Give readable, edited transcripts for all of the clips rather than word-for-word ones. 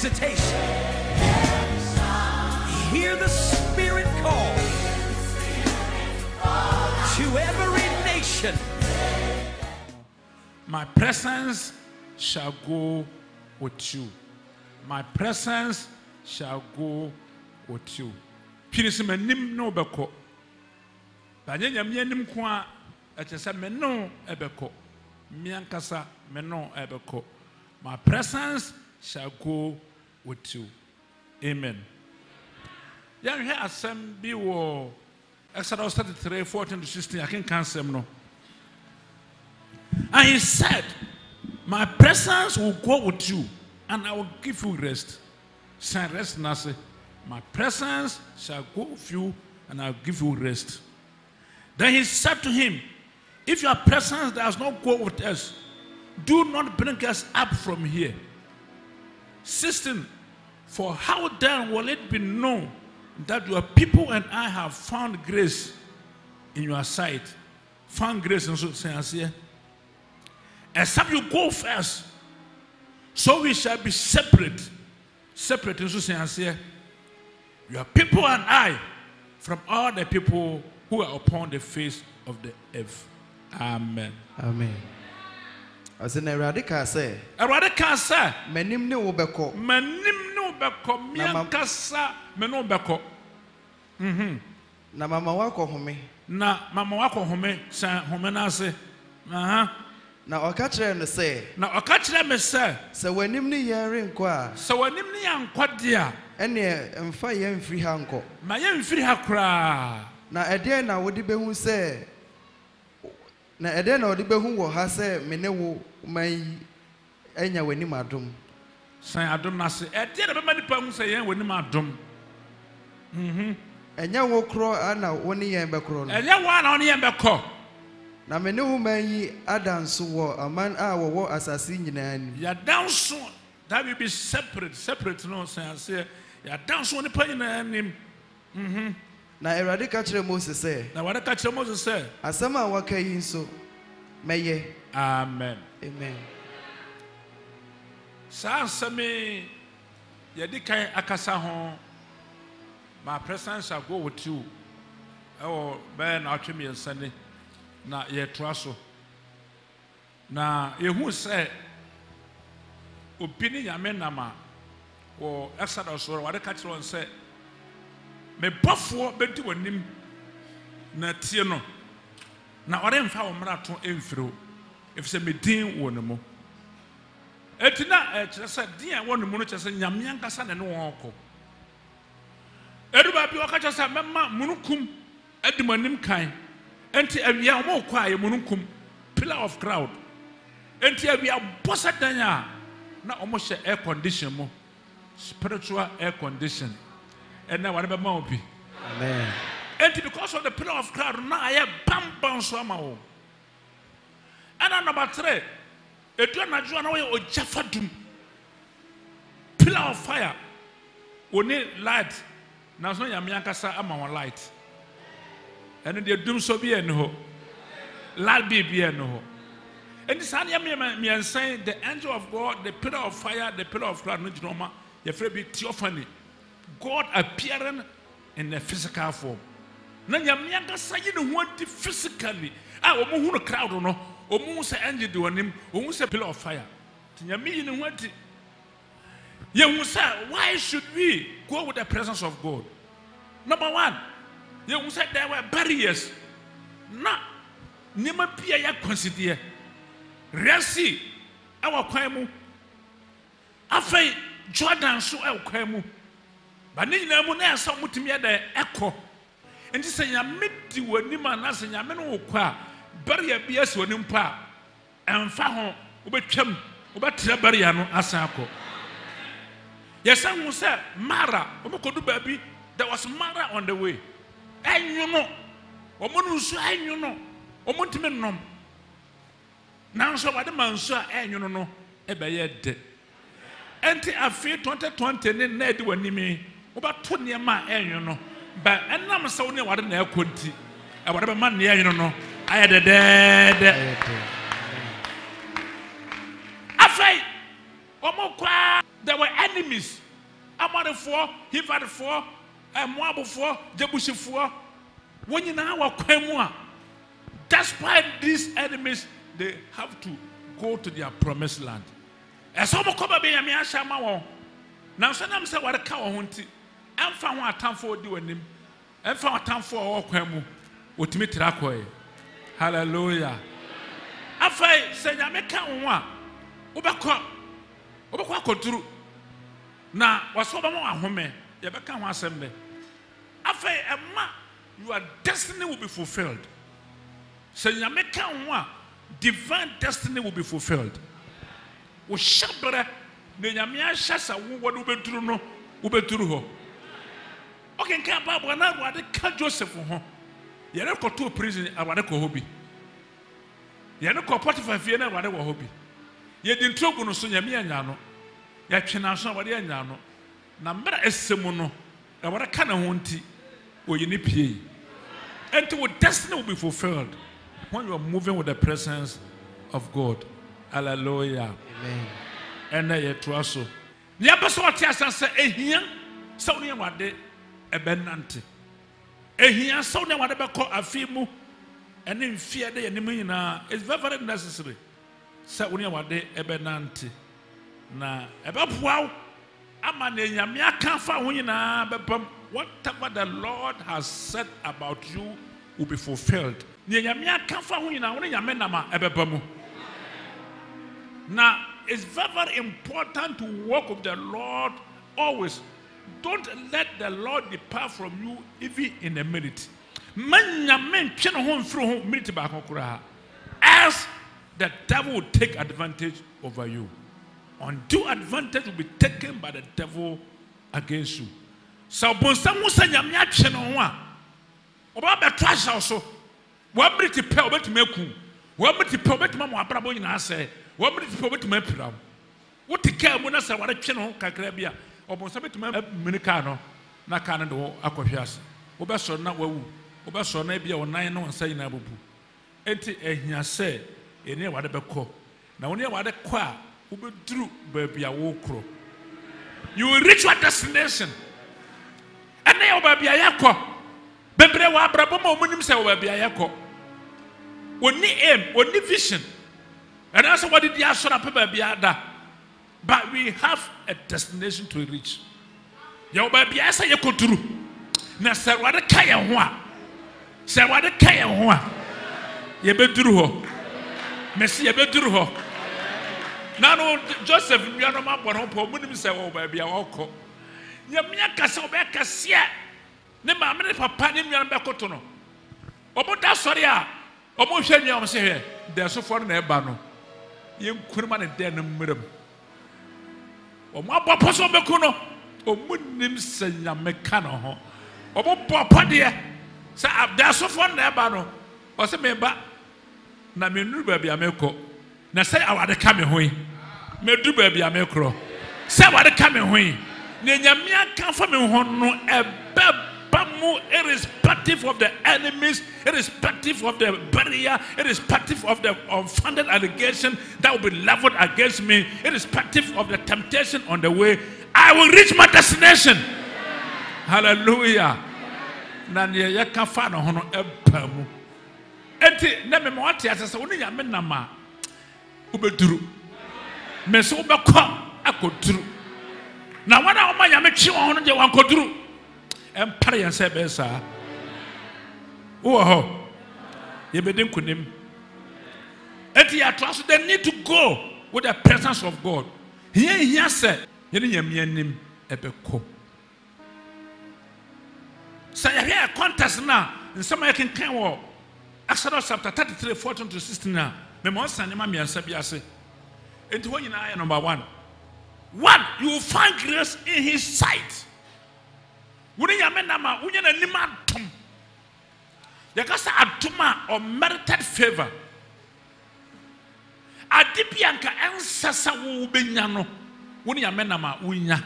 visitation. Hear the Spirit call to every nation. My presence shall go with you. My presence shall go with you. Pinisi menim no beko. Banyanya mianim kwa etese me no ebeko. Miankasa me no ebeko. My presence shall go with you. Amen. Yan hwe asem bi wo Exodus 33, 14 to 16. I can cancel no. And he said, my presence will go with you, and I will give you rest. Say rest, Nasi. My presence shall go with you, and I will give you rest. Then he said to him, if your presence does not go with us, do not bring us up from here. 16. For how then will it be known that your people and I have found grace in your sight? Found grace in so except you go first, so we shall be separate. Separate in so your people and I from all the people who are upon the face of the earth. Amen. Amen. As in Eradika say, Menim ne wo beko. Menim no beko. Miankasa me no beko. Na mama wako home. Na mama wako home sa home na se. Na okachire no say. Na okachire me say. Se wanim ne yare nko a. Se wanim ne yankwa dia. Ene emfa ye mfiri ha nko. Ma ye mfiri ha kra. Na ede na wodi behu say. Na ede na wodi behu wo ha say me ne wo man enya wanim adom. San adom na se. Ede na be mani pa hu say ye wanim adom. Enya wo kro ana woni yen be kro no. Enya wo ana woni yen be ko. Na me ne wo man yi adanso wo aman a wo asase nyina ni. Ya danso that will be separate no say ya danso ni pa nyina nim. Na Erade ka kire Moses say. Na wada ka kire Moses say. Asama waka yi nso meye. Amen. Amen. Sa asame ya di kan akasa ho. My presence shall go with you. Oh, ben atwemi ensane na ye traso. Na yehu say opini yame nama o Exodus or wade ka kire on say me bofo bedi wanim na tie no na ore mfa wo mrato emfiro if say me din wo no mo etina kire say din wo no mo no kire say nyame ankasa ne no won ko Everybody wakacha sa mema munukum edimanim kan enti awia omo kwa ye munukum pillar of crowd enti awia bossa danya na omo hye air condition mo spiritual air condition and na wane be ma obi. Amen. Enti because of the pillar of crowd na aye bam so ama wo and number 3 edu na ju na wo ojafadum pillar of fire oni light. Now, so Yamiankasa am on light. And the doom so be no. Lad be no. And this me and saying the angel of God, the pillar of fire, the pillar of cloud, no drama, your friend be theophany. God appearing in the physical form. Now Yamiankasa, you know what physically. I will move a crowd or no, or move say angel do on him, or move a pillar of fire. Yami, you know what? You will say, why should we go with the presence of God? Number 1, you will say there were barriers. Na, nima pia ya consider. Resi, our kwemu. Afei, Jordan so our kwemu. But ni na mu na so mutimi da echo. Enti se ya medi wani ma na se ya me no kwa barrier bia se wani mpa. Emfa ho, obetwam, obetra barrier no asan akọ. Yes, I will say, Mara, baby, there was Mara on the way. And you know, Omonusu, and you know, Omontimenum. Now, so what the man saw, and you know, ever yet. Enti a few 2020 in Ned when me, about 20 years, and you know, but and I'm so near what an air could see. And whatever man, you know, I had a dead. I say, Omokwa. there were enemies. Amanfoɔ, Hivifoɔ, Moabfoɔ, Jebusifoɔ. When you now are despite these enemies, they have to go to their promised land. And some of them be a mere shama. Now, some say what a cow hunting. And found what time for doing him. And found time for all Quemu. With me, Trakoe. Hallelujah. After saying, I make one. Ubaka true. Now, what's over more home? You become one assembly. After a month, your destiny will be fulfilled. So, you make one. Divine destiny will be fulfilled. O shabra ne nyamia shasa wo do beturu no wo beturu ho. Okay, nka Bible na wade ka Joseph ho. Ye ne ko to prison awade ko hobi. Ye ne ko Potiphar fie na wade wo hobi. Ye di ntrogu no so nyamia nya no. Ya twena so wade anya no. Na mra esemu no awade ka na ho nti o ye ne pie. Until your destiny will be fulfilled when you are moving with the presence of God. Hallelujah. Amen. And I trust so. Never saw Tiasa say, Ehian, so near what day, a benante. Ehian, so near whatever call a fimu, and in fear the enemy is very necessary. So near what day, a benante. Na, about wow, I'm an Yamia can't find whatever the Lord has said about you will be fulfilled. Yamia can't find Yamenama, Ebebamu. Now, it's very important to walk with the Lord always. Don't let the Lord depart from you even in a minute. As the devil will take advantage over you. Undue advantage will be taken by the devil against you. So, Bonsamusa Yamia Chenoa, Oba trash also. What minute to pay over to make you? What minute to pay over to Mamma Brabo in Ase? What minute to pay over to make you? What to care when I say what a channel Cacrebia or Bonsabi to make Minicano, Nakano, Aquafias, Obaso, not woo, Obaso, maybe or 9 and say Nabu. Enti a say, a near what a beco. Now, near what a qua, who be true, baby, a wokro. You will reach your destination. And they will be a yako. Bebre wa brabo mo munim se wa bia yako. Oni aim, oni vision. And that's what did ya sort of bia da. But we have a destination to reach. Ya ba bia sa ye koduru. Na se wa de kaya ho a. Se wa de kaya ho a. Ye beduru ho. Mesi ye beduru ho. Na no Joseph nua no ma bɔ no po munim se wa ba bia wako. Ye mia kasa oba kase ne ma me papa ne nua be koto no obo da sori a obo hwe nua o se hwe de so for na e ba no ye nkuruma ne de na mmerem o mo abopo so be ku no o munim se nya me ka no ho obo bopo de se abda so for na e ba no o se me ba na me nuru ba bia me ko na se awade ka me hoyi me du ba bia me kro se awade ka me hoyi ne nyamia ka fa me ho no ebe irrespective of the enemies, irrespective of the barrier, irrespective of the unfounded allegation that will be leveled against me, irrespective of the temptation on the way, I will reach my destination. Hallelujah. Nanya yaka fa no hono epamu. Enti na me wate asese woni ya me nama ubeduru. Me so ubekọ akoduru. Na wana o ma ya me twi hono je wankoduru. Empire and say besa. Oh, you be doing kunim. And you trust they need to go with the presence of God. Here said, you need ebeko. So you hear a contest now. In some can come. Exodus chapter 33, 14 to 16 now. Me mo sane ma me ansa biase. Enti ho nyina number 1. You will find grace in his sight. Wouldn't you mean nama? Wouldn't you name atom? You can say atoma or merited favor. Adipianka ancestor will be nyano. Wouldn't you mean nama? Winya.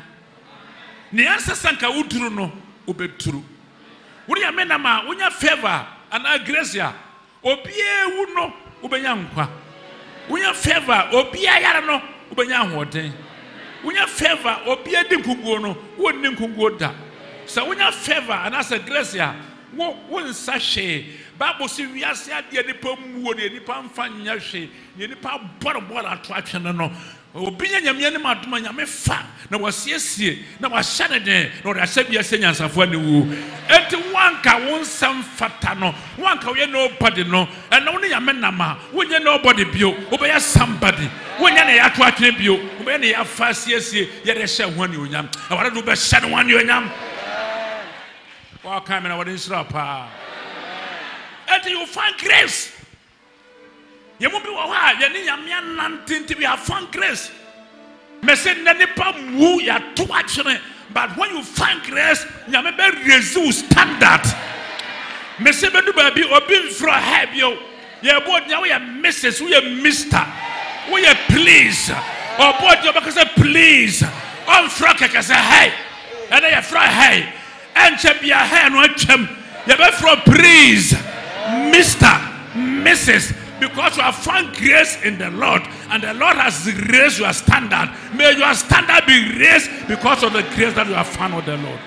Ni ancestor nka uduru no ubeturu. Wouldn't you mean nama? Winya favor and gracia. Obie wuno ubenya nkwa. Winya favor obie yara no ubenya hoden. When you favor or be a dinkugo, wouldn't dinkugo da. So when you favor and as a gracia, won't sachet. Bible says we are said the Nipom wood, the Nipam fan yashi, the Nipam bottom attraction. No, opinion Yamma Yame fa, no was yes, no was Saturday, nor I said yes, and of one who. And to one can want some fatano, one can nobody no, and only a menama, when you nobody build, obey somebody, when you are to attribute, when you are fast, yes, yet I shall one you yam. I want to do best shadow one you yam. Walk coming out in Srapa. Until you find grace. You won't be wild. You need a man to be a fun grace. Message Nanipa woo ya too much. But when you find grace, you may be resist standard. Message baby or being for help you. You both now we are Mrs. We are Mr. We are please. Or both you because please. On frock I say hey. And I fry hey. And be a hand one chum. You be from please. Mr. Mrs. Because you have found grace in the Lord and the Lord has raised your standard. May your standard be raised because of the grace that you have found with the Lord.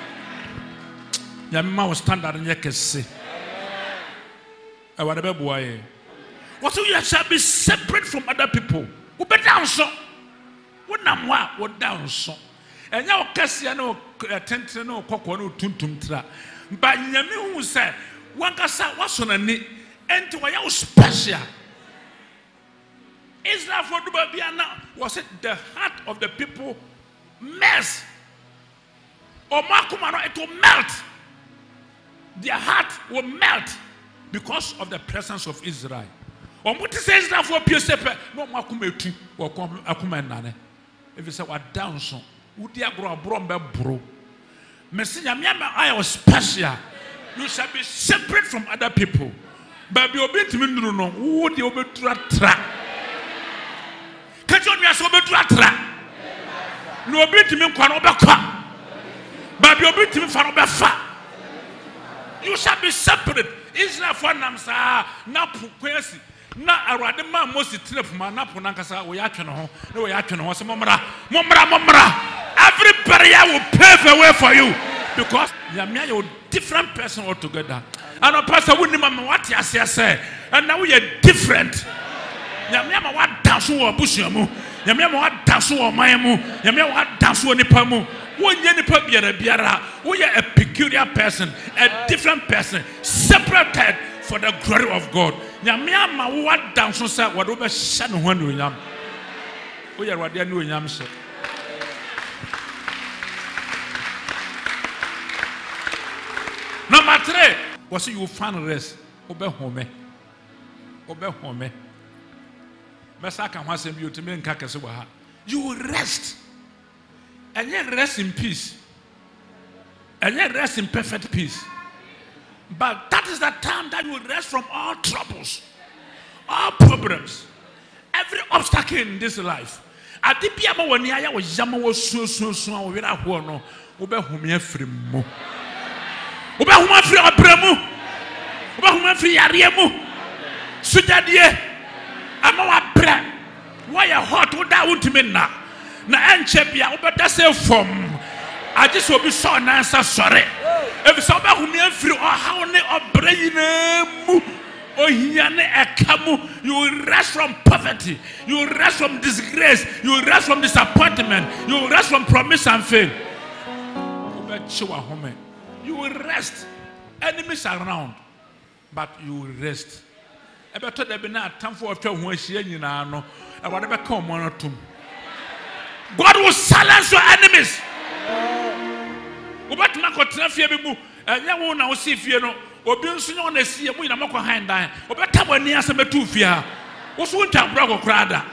Your mama standard and you can see. What so you shall be separate from other people. Who be down so? What down so? And now Cassiano Tentino Cocono Tuntum. But Yami who said, one kasa was on a knee and to a special. Israel for Dubabiana was it the heart of the people mess or Makumano it will melt. Their heart will melt because of the presence of Israel. Or what is Israel for pure separate? No Makumetu or Akumanane. If you say what down so, would you grow a brombe bro? Messiah Miama, I was special. You shall be separate from other people. But you obey to me, no, would you obey to a trap? Catch on me as obey to a trap. No obey to me, Quanoba. But you obey to me, Fanoba. You shall be separate. Israel for Namsa, Napu, Quincy. Not a radima most trip from Napunankasa, we action home, no action was a momra. Every barrier will pave a way for you because you're a different person altogether. And a pastor wouldn't remember what you say, and now we are different. Yamma what dance or bushamu, Yamma what dance or mayamu, Yamma what dance or nipamu. When Yanipa we are a peculiar person, a different person, separated for the glory of God. Yamma what dance or what over Shan one will yam. We are what they are doing yam. Number 3 was you find rest. Obey home. Obey home. Masaka wants you to make Kakasuaha. You will rest. And yet rest in peace. And yet rest in perfect peace. But that is the time that you will rest from all troubles, all problems, every obstacle in this life. Adipia when I was Yama was so without one. Obey home free mo. Oba huma free abremu. Oba huma free ariemu. Sujadie. Ama wa bre. Why you hot oda ultimate na. Na enche bia obeda say from. I just will be so answer sorry. If so ba huma free or how ne obre yinemu. Ohiane ekamu. You will rest from poverty. You will rest from disgrace. You will rest from disappointment. You will rest from promise and fail. Oba chiwa home. You will rest. Enemies are around, but you will rest. I better there be not time for a film when she ain't no. I want to come one or two. God will silence your enemies. But not got enough here, and you won't now see if you know, or being soon on the sea, and we are not behind that. Or better when near some two fear. What's one time, Brago Crada?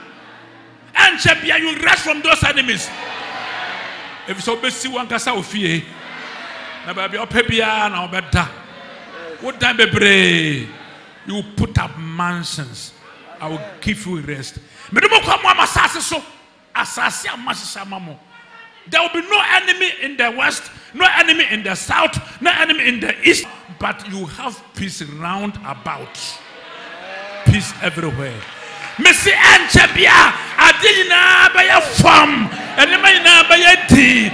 And Chapia, you rest from those enemies. If so, Bessie one Casa fear. Baby, Opebia now better. What time be you put up mansions? I will give you rest. There will be no enemy in the west, no enemy in the south, no enemy in the east, but you have peace round about. Peace everywhere. Messi and Chabia, Adina by a farm, and the man tea.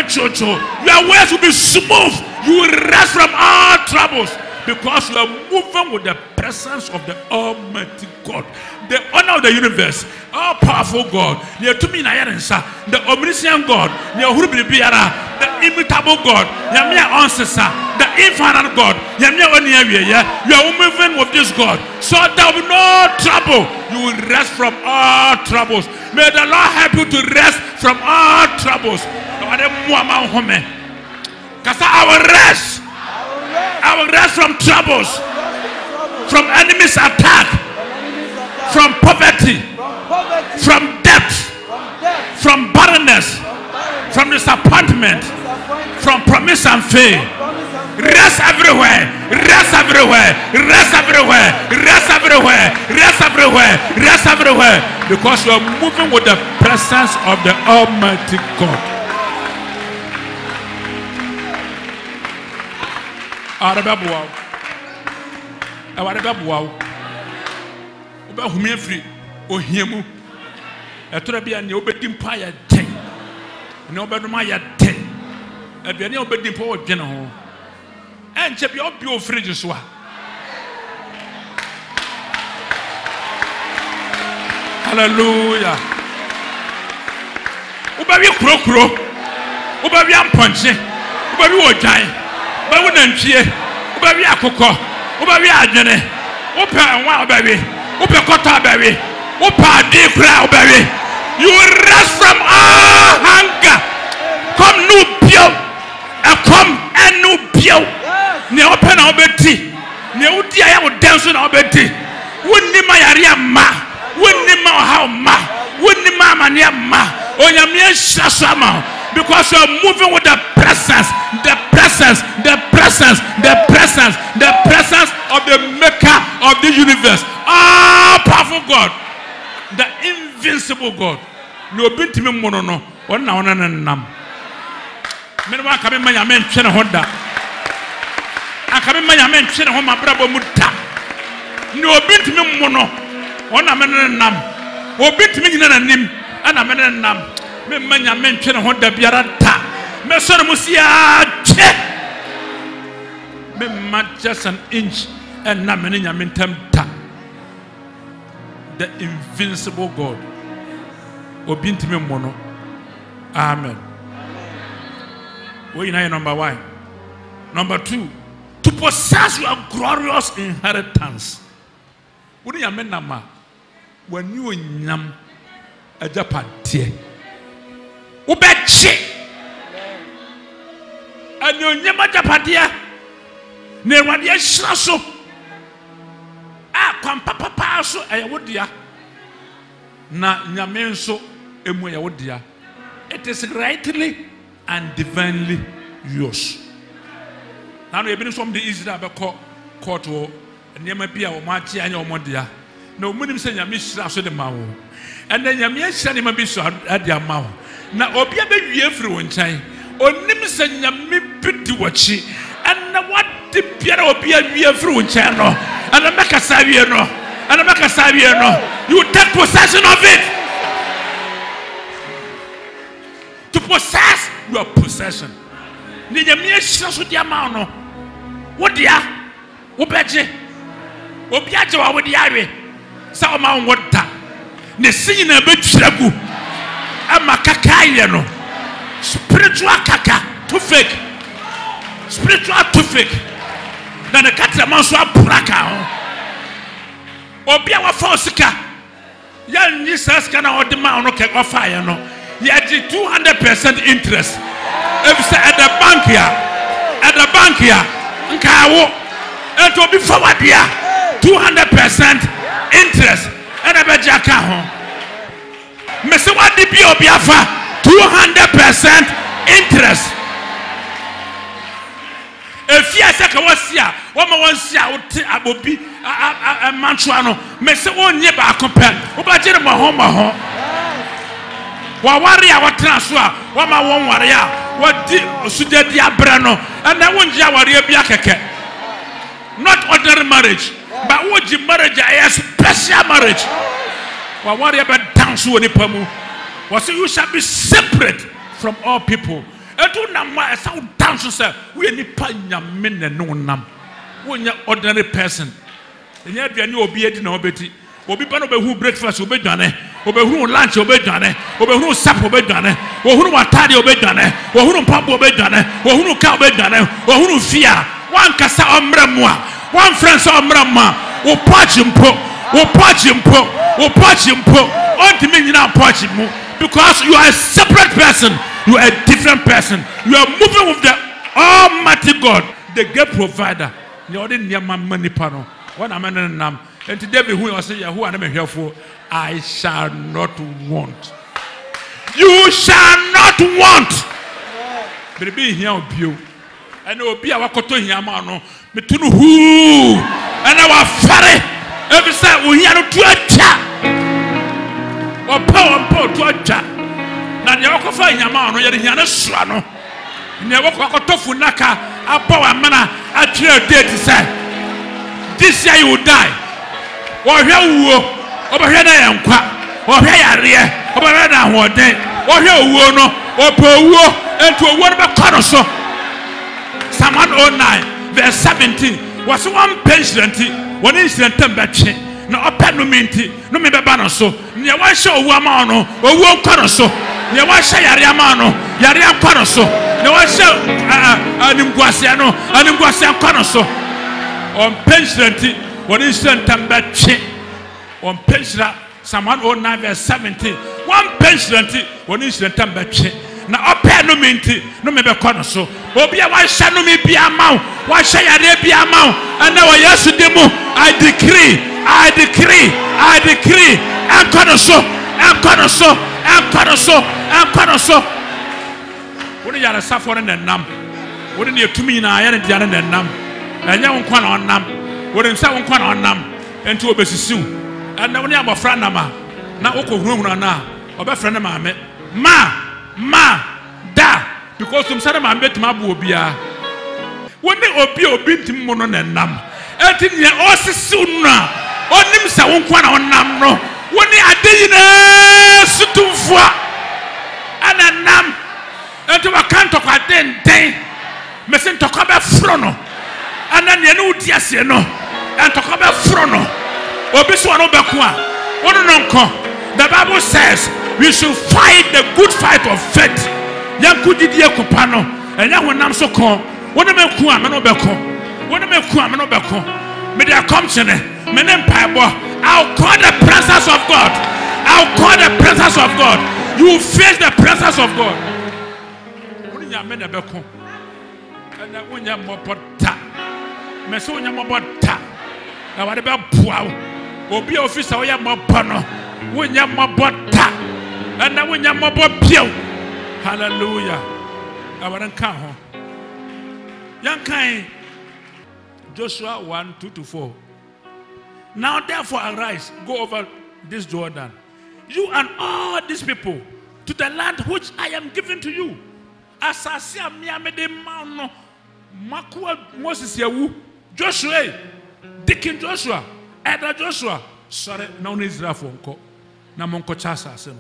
Jojo. Your ways will be smooth. You will rest from all troubles because you are moving with the presence of the Almighty God, the honor of the universe, all powerful God, the omniscient God, the immutable God, the infinite God. You are moving with this God, so there will be no trouble. You will rest from all troubles. May the Lord help you to rest from all troubles. Because I will rest from troubles, from enemies' attack, from poverty, from debt, from barrenness, from disappointment, from promise and fail. Rest everywhere, rest everywhere, rest everywhere, rest everywhere, rest everywhere, rest everywhere, because you are moving with the presence of the Almighty God. And check your bio fridge. Hallelujah. Ubabi kro ubabi amponche ubabi ojai ubabi nantwie ubabi akoko ubabi adwene upa nwa ubabi upa kota ubabi upa adi kra ubabi. You will rest from all hunger. Come new bio and come and new bio. Ne open na obeti ne udi aya wo dance na obeti wonni ma yare ma wonni ma ha ma wonni ma amane ma onyame ahia ma, because you are moving with the presence of the maker of the universe, all powerful God, the invincible God. No obintimi mono no onna wona nam me no aka me manya me ntwe ne hoda aka me manya me ntwe ne ho mabrabo mu da ne obintimi mono onna me nam obintimi nyina nanim ana me nam me manya me ntwe ne hoda biara da me soro mu sia che me ma just an inch and na me nya me ntam da. The invincible God. Obintimi mono. Amen. Where you know number 1. Number 2, to possess your glorious inheritance. When you amen nama, when you nyam a japante, ubeche, and you nyama japatia, ne wadia shaso. Ah, papa so ayawodia. Na nyamenso emu yawodia. It is rightly and divinely yours. Now we been from the Israel beko court wo nneema bia wo machi anya wo modia. Na omunim se nyame hira so de mawo. And then nyame hira ne ma bi so ade amawo. Na obi abewie firi wo nkyɛn. Onim se nyame bidi wachi. And what the biara obi awie firi wo nkyɛn no. And make a savio no. And make a savio no. You take possession of it. To possess your possession. Ni nyame hira so de amawo no. What dia? Obeje. Obi aje wa wo de awe. Sa o ma won da. Ne sin na betwiragu. Ama kaka ye no. Spiritual kaka to fake. Spiritual to fake. Na ne katra man so aburaka ho. Obi a wa fa osika. Ya nyi saska na o de ma no ke ofa ye no. Ya di 200% interest. If say at the bank here, nkawo and to be forward here 200% interest and a bejaka ho. Me say what the bi obi afa 200% interest. If you say ka wasia wo ma wonsia wo te abobi a mantua no me say wonye ba akopa wo ba gire mo ho wa ware a watena so a wa ma won ware a wadi osudadi abra no and na wonje aware bia keke. Not ordinary marriage, but woji marriage a special marriage. Wa ware be dance woni pamu Was you shall be separate from all people. And do not sound down to say, we any panya men and no nam. When you're ordinary person. And yet you will be no betty. Obi pa no be hu breakfast obe dwane obe hu lunch obe dwane obe hu supper obe dwane wo hu watade obe dwane wo hu pabo obe dwane wo hu ka obe dwane wo hu fia wan kasa omra mu a wan friends omra ma wo pochi mpo ontimi nyina pochi mu because you are a separate person, you are a different person, you are moving with the Almighty God, the great provider. You already near my money panel. What am I nam? And today, who I say, who am I here for? I shall not want. You shall not want. But be here of you. And it will be our cotton here, man. Between who and our father. Every time we hear to a chat. Or power to a chat. Now, you are finding your man, you're in a swano. Never got to Funaka, a power manner, a clear day to say. This year you will die. Or here, over here, I am quack. Or here, over here, one day. Or here, no, or poor, and to a word of Conoso. Psalm 109, verse 17. Was one patient, one instant temperature. No, open no minty, no me banoso. Near one show Wamano, or won't Conoso. Near one shay Yariamano, Yariam Conoso. No one show Animguasiano, Animguasian Conoso. On pension, one instant temperature. On pension, Psalm 109, verse 17. One pension, one instant temperature. Now, open no minty, no me Conoso. Obia, why shall no me be a mount? Why shall I be a mount? And now, yes, I decree, and Conoso, and Conoso, and Conoso, and Conoso. What are you suffering and numb? Wouldn't you to me now? I ain't done and numb. And you won't come on numb. Wouldn't someone come on numb and to obey Sue. And now, when you have a friend, now, Oko Rumana, or a friend of mine, Ma, da, because some said I met my bobia. When they obey to Monon and Nam, and think you're also sooner. On him, so on Nam, when they are dinner, Sutumfua, and a Nam, and to a canto of a day, Messin to come back Frono, and then you know, yes, you know, and to come back Frono, or Biswano Bakua, what an uncle. The Bible says we should fight the good fight of faith. Yankudi Kupano, and young Nam so called. What a man who am no becco. What a man who am no becco. May there come to me, men empire. I'll call the presence of God. I'll call the presence of God. You face the presence of God. What is your men a becco? And that when you're more pota, Messonia Mobota. Now, what about Pua? Will be officer or your mopano. When you're more bota, and now when you're more pio. Hallelujah. I want to come home. Young kind. Joshua 1:2-4. Now therefore arise, go over this Jordan, you and all these people, to the land which I am giving to you. As I see me, I made a man. Makua Moses Yawu, Joshua, Dickin Joshua, Ada Joshua. Sorry, no Israel for Uncle. Namonko Chasa.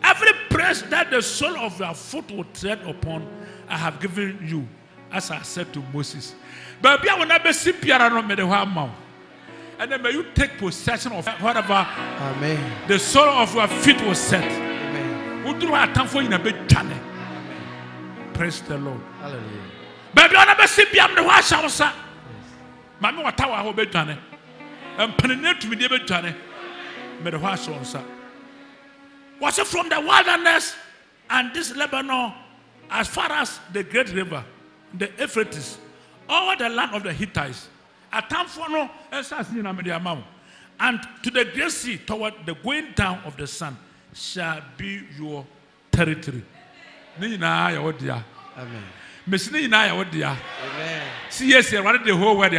Every place that the sole of your foot will tread upon, I have given you, as I said to Moses. But I will never see Piano made a mouth. And then may you take possession of whatever. Amen. The sole of your feet was set. Amen. Who do I time for in a big channel? Praise the Lord. Hallelujah. But I will never see Piano the wash house. Mamma, what tower will be done? And penetrate to me, David Johnny. May the wash house. Was it from the wilderness and this Lebanon as far as the great river, the Euphrates, all the land of the Hittites, a town for no and to the great sea toward the going down of the sun shall be your territory. Amen. Amen. See, yes, you wanted the whole word.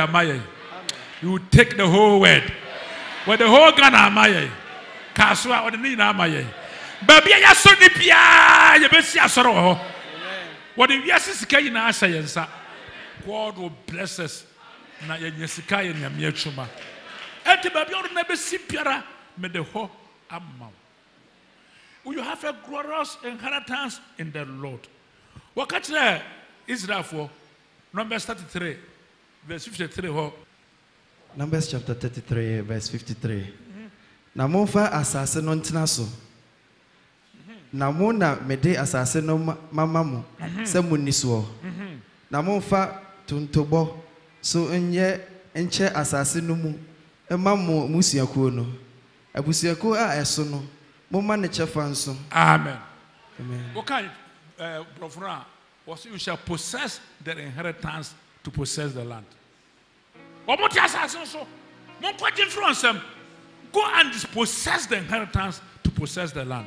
You will take the whole word. Where the whole Ghana Amaye, Kasua or the Nina Amaye. Baby, I saw the Pia, you best see a sorrow. What if yes is Kayana science? God will bless us. Na Yesikai and Yamiachuma. And the baby will never see Piara, made the whole amount. will you have a glorious inheritance in the Lord. What catch there Israel for Numbers 33 verse 53. Numbers chapter 33 verse 53. Na monfa asase no ntena so. Na mo na mede asase no mama mo se munni so. Na monfa tontobo so enye enche asase no mu ema mo musiakuo no. Abusiakuo a eso no momma ne chefa nso. Amen. Amen. Okay, Professor, you shall possess the inheritance to possess the land. Omoti asase so mon kwaje influence them. Go and possess the inheritance to possess the land.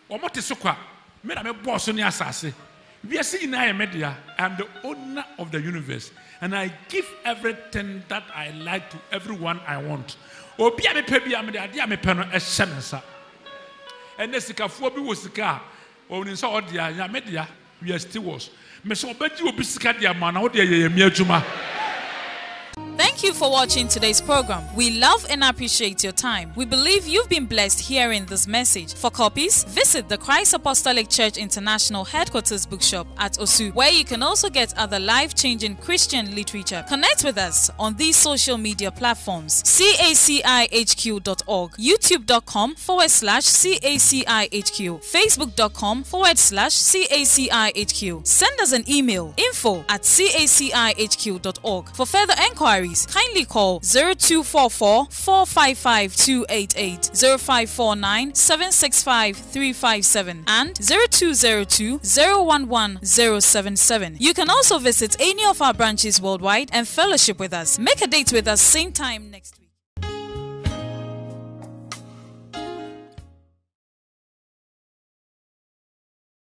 Omoti sokwa me na me boss ni asase. We are seeing I am media. I am the owner of the universe, and I give everything that I like to everyone I want. Obi a me pe bia me de ade a me pe no e hye me nsa. Ene sikafuo bi wo sika o ni nsa ode ya media. We are stewards. Me so obaji obi sika dia ma na ode ye mi adwuma. Thank you for watching today's program. We love and appreciate your time. We believe you've been blessed hearing this message. For copies, visit the Christ Apostolic Church International Headquarters Bookshop at Osu, where you can also get other life-changing Christian literature. Connect with us on these social media platforms: CACIHQ.org, YouTube.com/CACIHQ, Facebook.com/CACIHQ. Send us an email, info@CACIHQ.org. For further enquiries, kindly call 0244 455 288, 0549 765 357, and 0202 011 077. You can also visit any of our branches worldwide and fellowship with us. Make a date with us same time next week.